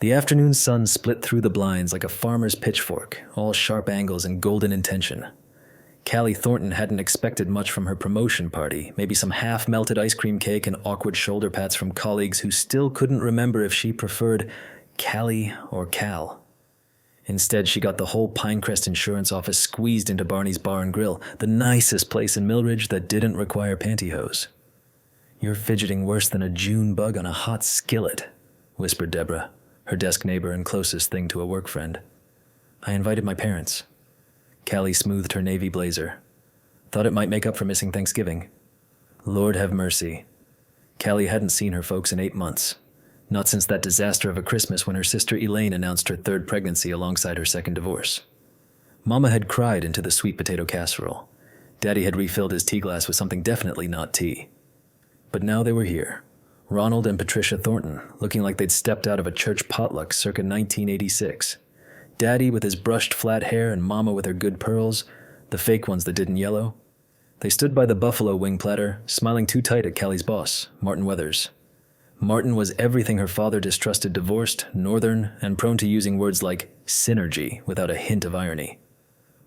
The afternoon sun split through the blinds like a farmer's pitchfork, all sharp angles and golden intention. Callie Thornton hadn't expected much from her promotion party, maybe some half-melted ice cream cake and awkward shoulder pats from colleagues who still couldn't remember if she preferred Callie or Cal. Instead, she got the whole Pinecrest insurance office squeezed into Barney's Bar and Grill, the nicest place in Millridge that didn't require pantyhose. "You're fidgeting worse than a June bug on a hot skillet," whispered Deborah, her desk neighbor and closest thing to a work friend. "I invited my parents." Callie smoothed her navy blazer. "Thought it might make up for missing Thanksgiving." Lord have mercy. Callie hadn't seen her folks in 8 months. Not since that disaster of a Christmas when her sister Elaine announced her third pregnancy alongside her second divorce. Mama had cried into the sweet potato casserole. Daddy had refilled his tea glass with something definitely not tea. But now they were here. Ronald and Patricia Thornton, looking like they'd stepped out of a church potluck circa 1986. Daddy with his brushed flat hair and Mama with her good pearls, the fake ones that didn't yellow. They stood by the buffalo wing platter, smiling too tight at Callie's boss, Martin Weathers. Martin was everything her father distrusted: divorced, northern, and prone to using words like synergy without a hint of irony.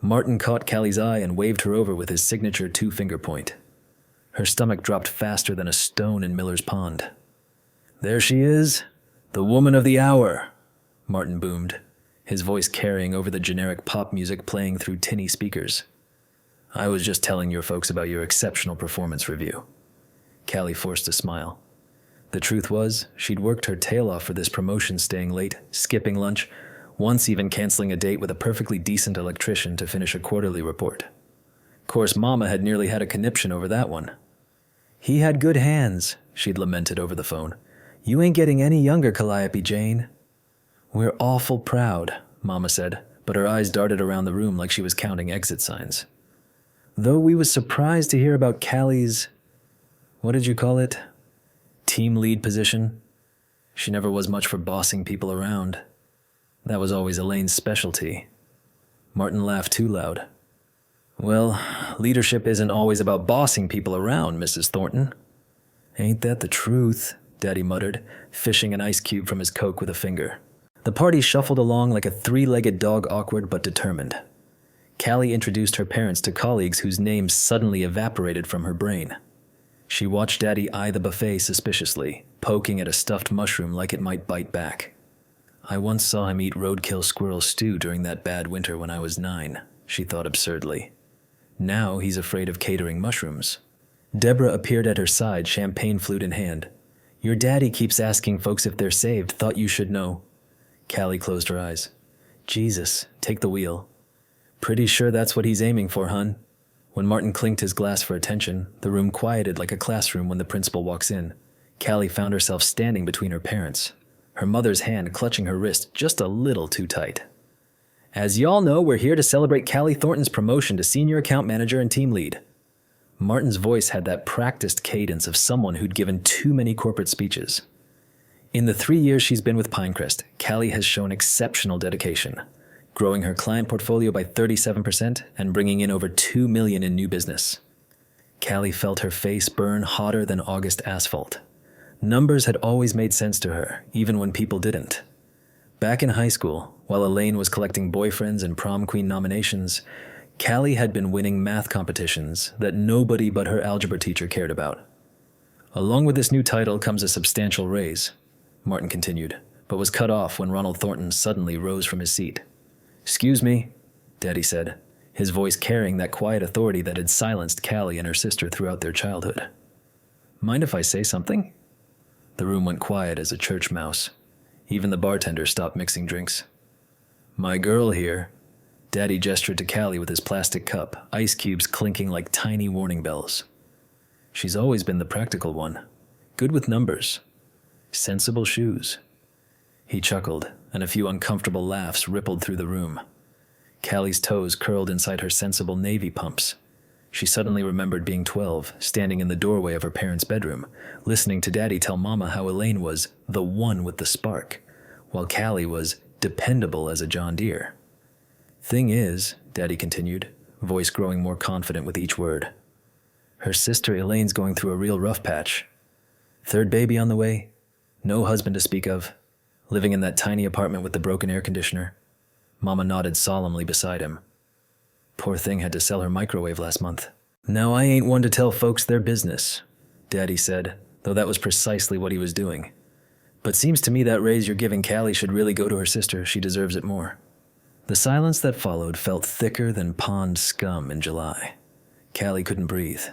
Martin caught Callie's eye and waved her over with his signature two-finger point. Her stomach dropped faster than a stone in Miller's Pond. "There she is, the woman of the hour," Martin boomed, his voice carrying over the generic pop music playing through tinny speakers. "I was just telling your folks about your exceptional performance review." Callie forced a smile. The truth was, she'd worked her tail off for this promotion, staying late, skipping lunch, once even canceling a date with a perfectly decent electrician to finish a quarterly report. Of course, Mama had nearly had a conniption over that one. "He had good hands," she'd lamented over the phone. "You ain't getting any younger, Calliope Jane." "We're awful proud," Mama said, but her eyes darted around the room like she was counting exit signs. "Though we was surprised to hear about Callie's, what did you call it? Team lead position. She never was much for bossing people around. That was always Elaine's specialty." Martin laughed too loud. "Well, leadership isn't always about bossing people around, Mrs. Thornton." "Ain't that the truth?" Daddy muttered, fishing an ice cube from his Coke with a finger. The party shuffled along like a three-legged dog, awkward but determined. Callie introduced her parents to colleagues whose names suddenly evaporated from her brain. She watched Daddy eye the buffet suspiciously, poking at a stuffed mushroom like it might bite back. "I once saw him eat roadkill squirrel stew during that bad winter when I was 9, she thought absurdly. Now he's afraid of catering mushrooms. Deborah appeared at her side, champagne flute in hand. "Your daddy keeps asking folks if they're saved. Thought you should know." Callie closed her eyes. "Jesus, take the wheel." "Pretty sure that's what he's aiming for, hun." When Martin clinked his glass for attention, the room quieted like a classroom when the principal walks in. Callie found herself standing between her parents, her mother's hand clutching her wrist just a little too tight. "As y'all know, we're here to celebrate Callie Thornton's promotion to senior account manager and team lead." Martin's voice had that practiced cadence of someone who'd given too many corporate speeches. In the 3 years she's been with Pinecrest, Callie has shown exceptional dedication, growing her client portfolio by 37% and bringing in over $2 million in new business. Callie felt her face burn hotter than August asphalt. Numbers had always made sense to her, even when people didn't. Back in high school, while Elaine was collecting boyfriends and prom queen nominations, Callie had been winning math competitions that nobody but her algebra teacher cared about. "Along with this new title comes a substantial raise," Martin continued, but was cut off when Ronald Thornton suddenly rose from his seat. "Excuse me," Daddy said, his voice carrying that quiet authority that had silenced Callie and her sister throughout their childhood. "Mind if I say something?" The room went quiet as a church mouse. Even the bartender stopped mixing drinks. "My girl here," Daddy gestured to Callie with his plastic cup, ice cubes clinking like tiny warning bells. "She's always been the practical one. Good with numbers. Sensible shoes." He chuckled, and a few uncomfortable laughs rippled through the room. Callie's toes curled inside her sensible navy pumps. She suddenly remembered being 12, standing in the doorway of her parents' bedroom, listening to Daddy tell Mama how Elaine was the one with the spark, while Callie was dependable as a John Deere. "Thing is," Daddy continued, voice growing more confident with each word, "her sister Elaine's going through a real rough patch. Third baby on the way, no husband to speak of. living in that tiny apartment with the broken air conditioner. Mama nodded solemnly beside him. Poor thing had to sell her microwave last month. Now I ain't one to tell folks their business, Daddy said, though that was precisely what he was doing. But seems to me that raise you're giving Callie should really go to her sister. She deserves it more. The silence that followed felt thicker than pond scum in July. Callie couldn't breathe,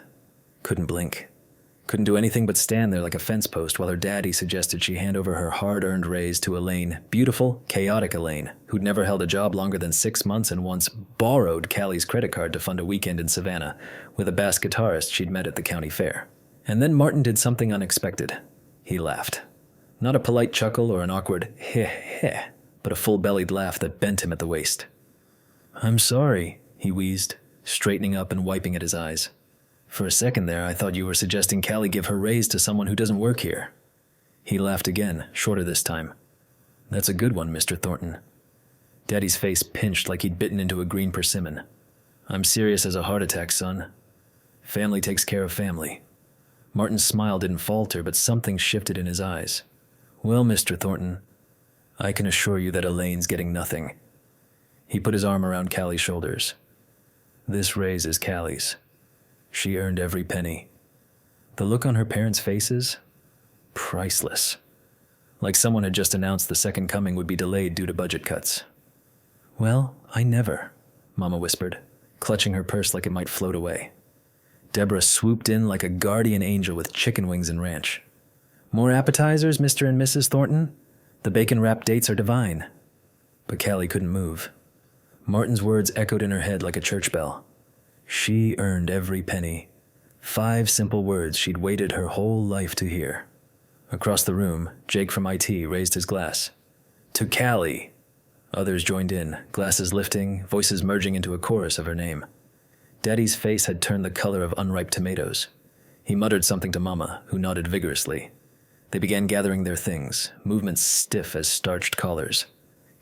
couldn't blink, couldn't do anything but stand there like a fence post while her daddy suggested she hand over her hard-earned raise to Elaine, beautiful, chaotic Elaine, who'd never held a job longer than 6 months and once borrowed Callie's credit card to fund a weekend in Savannah with a bass guitarist she'd met at the county fair. And then Martin did something unexpected. He laughed. Not a polite chuckle or an awkward heh heh, but a full-bellied laugh that bent him at the waist. I'm sorry, he wheezed, straightening up and wiping at his eyes. For a second there, I thought you were suggesting Callie give her raise to someone who doesn't work here. He laughed again, shorter this time. That's a good one, Mr. Thornton. Daddy's face pinched like he'd bitten into a green persimmon. I'm serious as a heart attack, son. Family takes care of family. Martin's smile didn't falter, but something shifted in his eyes. Well, Mr. Thornton, I can assure you that Elaine's getting nothing. He put his arm around Callie's shoulders. This raise is Callie's. She earned every penny. The look on her parents' faces? Priceless. Like someone had just announced the second coming would be delayed due to budget cuts. Well, I never, Mama whispered, clutching her purse like it might float away. Deborah swooped in like a guardian angel with chicken wings and ranch. More appetizers, Mr. and Mrs. Thornton? The bacon-wrapped dates are divine. But Callie couldn't move. Martin's words echoed in her head like a church bell. She earned every penny. 5 simple words she'd waited her whole life to hear. Across the room, Jake from IT raised his glass. To Callie! Others joined in, glasses lifting, voices merging into a chorus of her name. Daddy's face had turned the color of unripe tomatoes. He muttered something to Mama, who nodded vigorously. They began gathering their things, movements stiff as starched collars.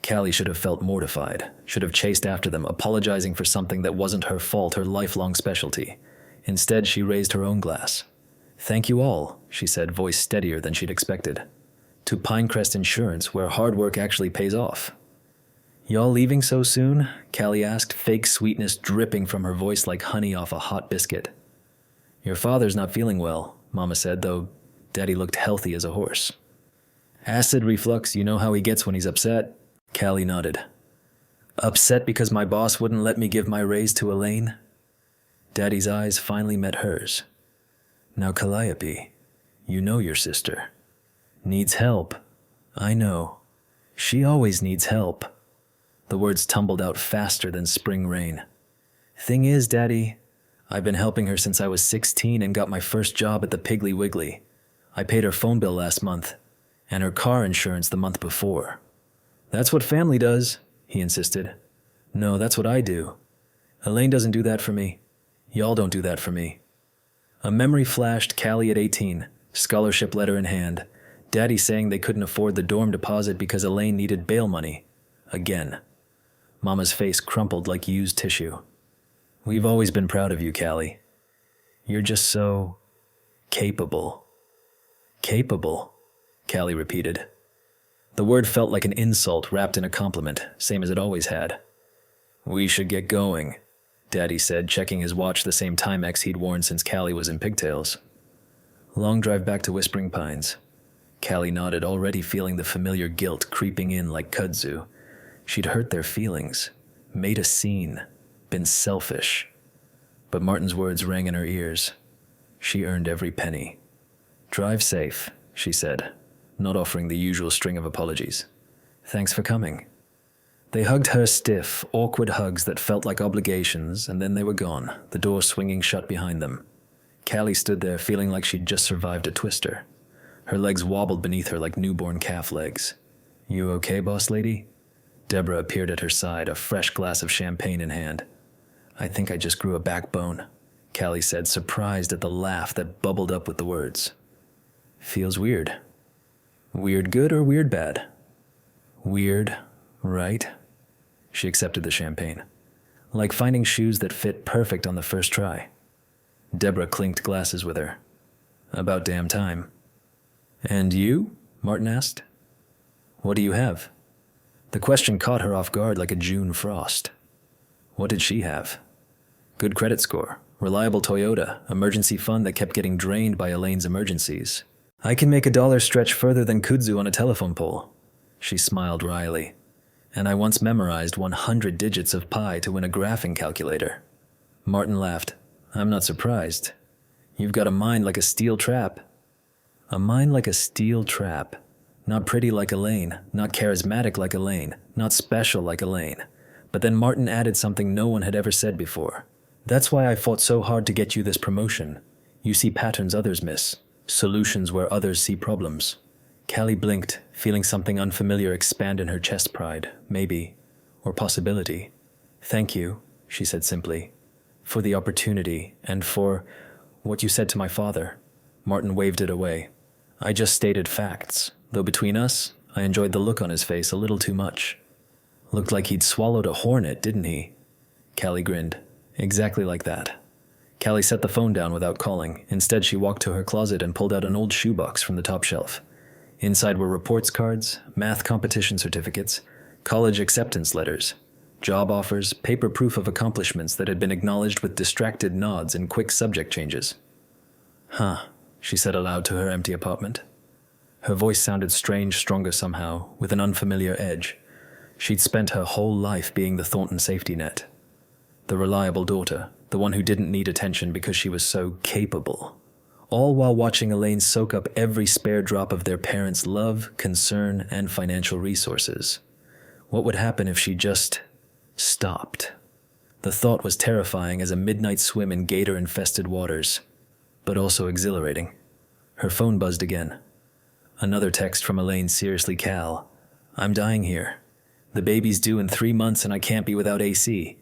Callie should have felt mortified, should have chased after them, apologizing for something that wasn't her fault, her lifelong specialty. Instead, she raised her own glass. Thank you all, she said, voice steadier than she'd expected. To Pinecrest Insurance, where hard work actually pays off. Y'all leaving so soon? Callie asked, fake sweetness dripping from her voice like honey off a hot biscuit. Your father's not feeling well, Mama said, though Daddy looked healthy as a horse. Acid reflux, you know how he gets when he's upset? Callie nodded. Upset because my boss wouldn't let me give my raise to Elaine? Daddy's eyes finally met hers. Now, Calliope, you know your sister. Needs help. I know. She always needs help. The words tumbled out faster than spring rain. Thing is, Daddy, I've been helping her since I was 16 and got my first job at the Piggly Wiggly. I paid her phone bill last month, and her car insurance the month before. That's what family does, he insisted. No, that's what I do. Elaine doesn't do that for me. Y'all don't do that for me. A memory flashed Callie at 18, scholarship letter in hand, Daddy saying they couldn't afford the dorm deposit because Elaine needed bail money. Again. Mama's face crumpled like used tissue. We've always been proud of you, Callie. You're just so capable. Capable, Callie repeated. The word felt like an insult wrapped in a compliment, same as it always had. We should get going, Daddy said, checking his watch the same Timex he'd worn since Callie was in pigtails. Long drive back to Whispering Pines. Callie nodded, already feeling the familiar guilt creeping in like kudzu. She'd hurt their feelings, made a scene, been selfish. But Martin's words rang in her ears. She earned every penny. Drive safe, she said, not offering the usual string of apologies. Thanks for coming. They hugged her stiff, awkward hugs that felt like obligations, and then they were gone, the door swinging shut behind them. Callie stood there feeling like she'd just survived a twister. Her legs wobbled beneath her like newborn calf legs. You okay, boss lady? Deborah appeared at her side, a fresh glass of champagne in hand. I think I just grew a backbone, Callie said, surprised at the laugh that bubbled up with the words. Feels weird. Weird good or weird bad? Weird, right? She accepted the champagne. Like finding shoes that fit perfect on the first try. Deborah clinked glasses with her. About damn time. And you? Martin asked. What do you have? The question caught her off guard like a June frost. What did she have? Good credit score, reliable Toyota, emergency fund that kept getting drained by Elaine's emergencies. I can make $1 stretch further than kudzu on a telephone pole. She smiled wryly. And I once memorized 100 digits of pi to win a graphing calculator. Martin laughed. I'm not surprised. You've got a mind like a steel trap. A mind like a steel trap. Not pretty like Elaine, not charismatic like Elaine, not special like Elaine. But then Martin added something no one had ever said before. That's why I fought so hard to get you this promotion. You see patterns others miss, solutions where others see problems. Callie blinked, feeling something unfamiliar expand in her chest pride, maybe, or possibility. Thank you, she said simply, for the opportunity and for what you said to my father. Martin waved it away. I just stated facts, though between us, I enjoyed the look on his face a little too much. Looked like he'd swallowed a hornet, didn't he? Callie grinned. Exactly like that. Callie set the phone down without calling. Instead, she walked to her closet and pulled out an old shoebox from the top shelf. Inside were reports cards, math competition certificates, college acceptance letters, job offers, paper proof of accomplishments that had been acknowledged with distracted nods and quick subject changes. Huh, she said aloud to her empty apartment. Her voice sounded strange, stronger somehow, with an unfamiliar edge. She'd spent her whole life being the Thornton safety net. The reliable daughter, the one who didn't need attention because she was so capable. All while watching Elaine soak up every spare drop of their parents' love, concern, and financial resources. What would happen if she just stopped? The thought was terrifying as a midnight swim in gator-infested waters, but also exhilarating. Her phone buzzed again. Another text from Elaine, seriously, Cal. I'm dying here. The baby's due in 3 months and I can't be without AC.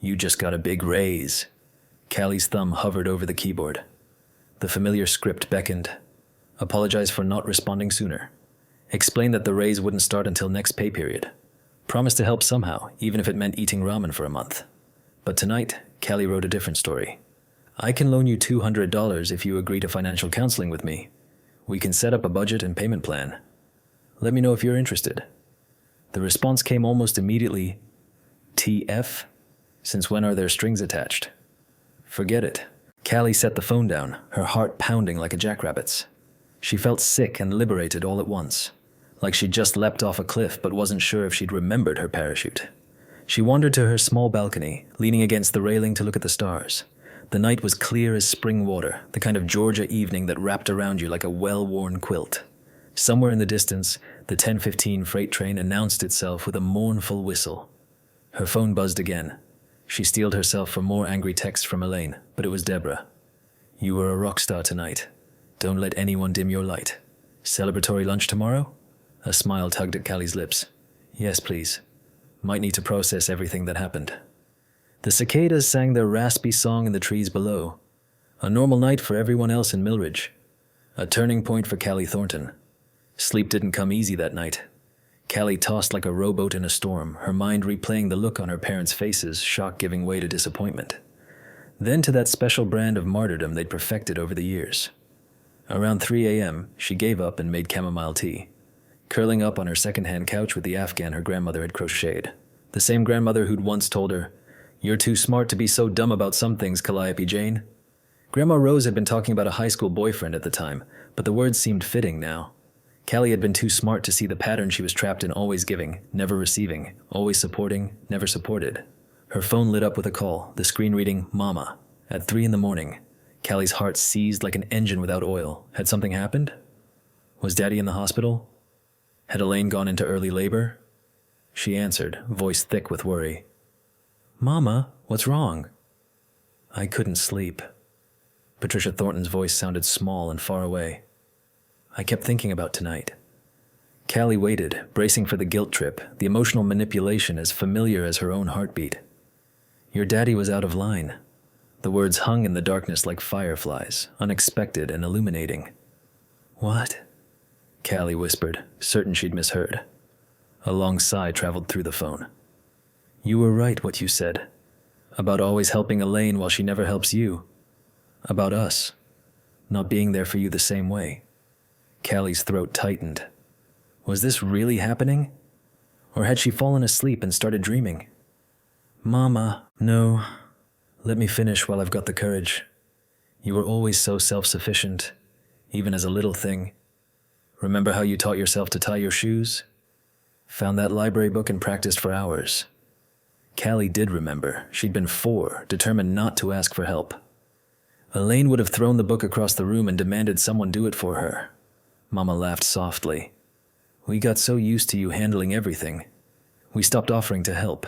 You just got a big raise. Callie's thumb hovered over the keyboard. The familiar script beckoned. Apologize for not responding sooner. Explain that the raise wouldn't start until next pay period. Promise to help somehow, even if it meant eating ramen for a month. But tonight, Callie wrote a different story. I can loan you $200 if you agree to financial counseling with me. We can set up a budget and payment plan. Let me know if you're interested. The response came almost immediately. TF? Since when are there strings attached? Forget it. Callie set the phone down, her heart pounding like a jackrabbit's. She felt sick and liberated all at once, like she'd just leapt off a cliff but wasn't sure if she'd remembered her parachute. She wandered to her small balcony, leaning against the railing to look at the stars. The night was clear as spring water, the kind of Georgia evening that wrapped around you like a well-worn quilt. Somewhere in the distance, the 10:15 freight train announced itself with a mournful whistle. Her phone buzzed again. She steeled herself for more angry texts from Elaine, but it was Deborah. You were a rock star tonight. Don't let anyone dim your light. Celebratory lunch tomorrow? A smile tugged at Callie's lips. Yes, please. Might need to process everything that happened. The cicadas sang their raspy song in the trees below. A normal night for everyone else in Millridge. A turning point for Callie Thornton. Sleep didn't come easy that night. Callie tossed like a rowboat in a storm, her mind replaying the look on her parents' faces, shock giving way to disappointment. Then to that special brand of martyrdom they'd perfected over the years. Around 3 a.m., she gave up and made chamomile tea, curling up on her second-hand couch with the Afghan her grandmother had crocheted. The same grandmother who'd once told her, "You're too smart to be so dumb about some things, Calliope Jane." Grandma Rose had been talking about a high school boyfriend at the time, but the words seemed fitting now. Callie had been too smart to see the pattern she was trapped in, always giving, never receiving, always supporting, never supported. Her phone lit up with a call, the screen reading, Mama. At 3 a.m, Callie's heart seized like an engine without oil. Had something happened? Was Daddy in the hospital? Had Elaine gone into early labor? She answered, voice thick with worry. Mama, what's wrong? I couldn't sleep. Patricia Thornton's voice sounded small and far away. I kept thinking about tonight. Callie waited, bracing for the guilt trip, the emotional manipulation as familiar as her own heartbeat. Your daddy was out of line. The words hung in the darkness like fireflies, unexpected and illuminating. What? Callie whispered, certain she'd misheard. A long sigh traveled through the phone. You were right what you said. About always helping Elaine while she never helps you. About us. Not being there for you the same way. Callie's throat tightened. Was this really happening? Or had she fallen asleep and started dreaming? Mama, no. Let me finish while I've got the courage. You were always so self-sufficient, even as a little thing. Remember how you taught yourself to tie your shoes? Found that library book and practiced for hours. Callie did remember. She'd been 4, determined not to ask for help. Elaine would have thrown the book across the room and demanded someone do it for her. Mama laughed softly. We got so used to you handling everything. We stopped offering to help.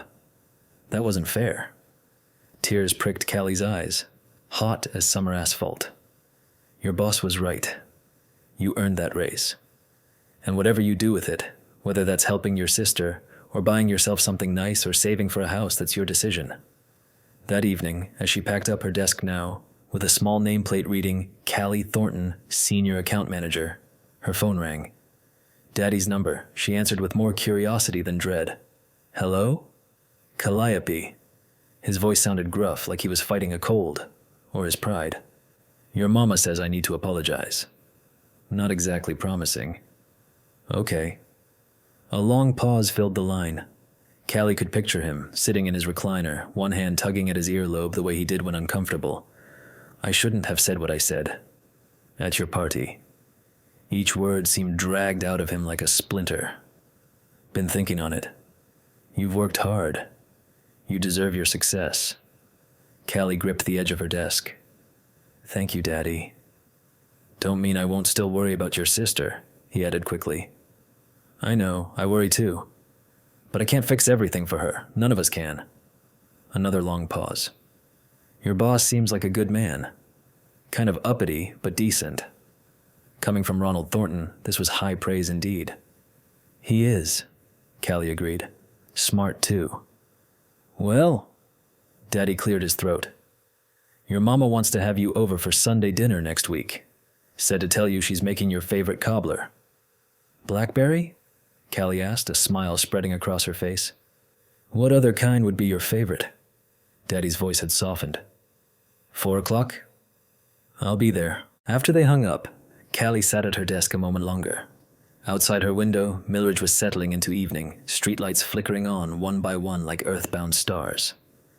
That wasn't fair. Tears pricked Callie's eyes, hot as summer asphalt. Your boss was right. You earned that raise. And whatever you do with it, whether that's helping your sister, or buying yourself something nice, or saving for a house, that's your decision. That evening, as she packed up her desk now, with a small nameplate reading, Callie Thornton, Senior Account Manager, her phone rang. Daddy's number. She answered with more curiosity than dread. Hello? Calliope. His voice sounded gruff, like he was fighting a cold, or his pride. Your mama says I need to apologize. Not exactly promising. Okay. A long pause filled the line. Callie could picture him, sitting in his recliner, one hand tugging at his earlobe the way he did when uncomfortable. I shouldn't have said what I said. At your party. Each word seemed dragged out of him like a splinter. Been thinking on it. You've worked hard. You deserve your success. Callie gripped the edge of her desk. Thank you, Daddy. Don't mean I won't still worry about your sister, he added quickly. I know, I worry too. But I can't fix everything for her. None of us can. Another long pause. Your boss seems like a good man. Kind of uppity, but decent. Coming from Ronald Thornton, this was high praise indeed. He is, Callie agreed. Smart too. Well, Daddy cleared his throat. Your mama wants to have you over for Sunday dinner next week. Said to tell you she's making your favorite cobbler. Blackberry? Callie asked, a smile spreading across her face. What other kind would be your favorite? Daddy's voice had softened. 4 o'clock? I'll be there. After they hung up, Callie sat at her desk a moment longer. Outside her window, Millridge was settling into evening, streetlights flickering on one by one like earthbound stars.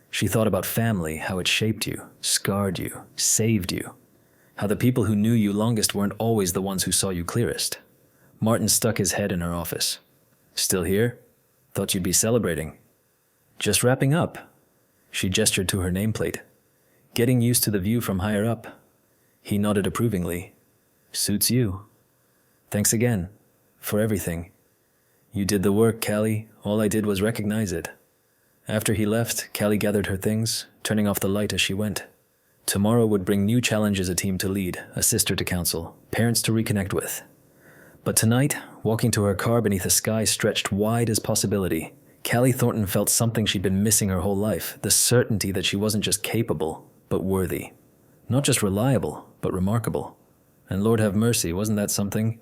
She thought about family, how it shaped you, scarred you, saved you. How the people who knew you longest weren't always the ones who saw you clearest. Martin stuck his head in her office. Still here? Thought you'd be celebrating. Just wrapping up. She gestured to her nameplate. Getting used to the view from higher up. He nodded approvingly. Suits you. Thanks again. For everything. You did the work, Callie. All I did was recognize it. After he left, Callie gathered her things, turning off the light as she went. Tomorrow would bring new challenges, a team to lead, a sister to counsel, parents to reconnect with. But tonight, walking to her car beneath a sky stretched wide as possibility, Callie Thornton felt something she'd been missing her whole life, the certainty that she wasn't just capable, but worthy. Not just reliable, but remarkable. And Lord have mercy, wasn't that something?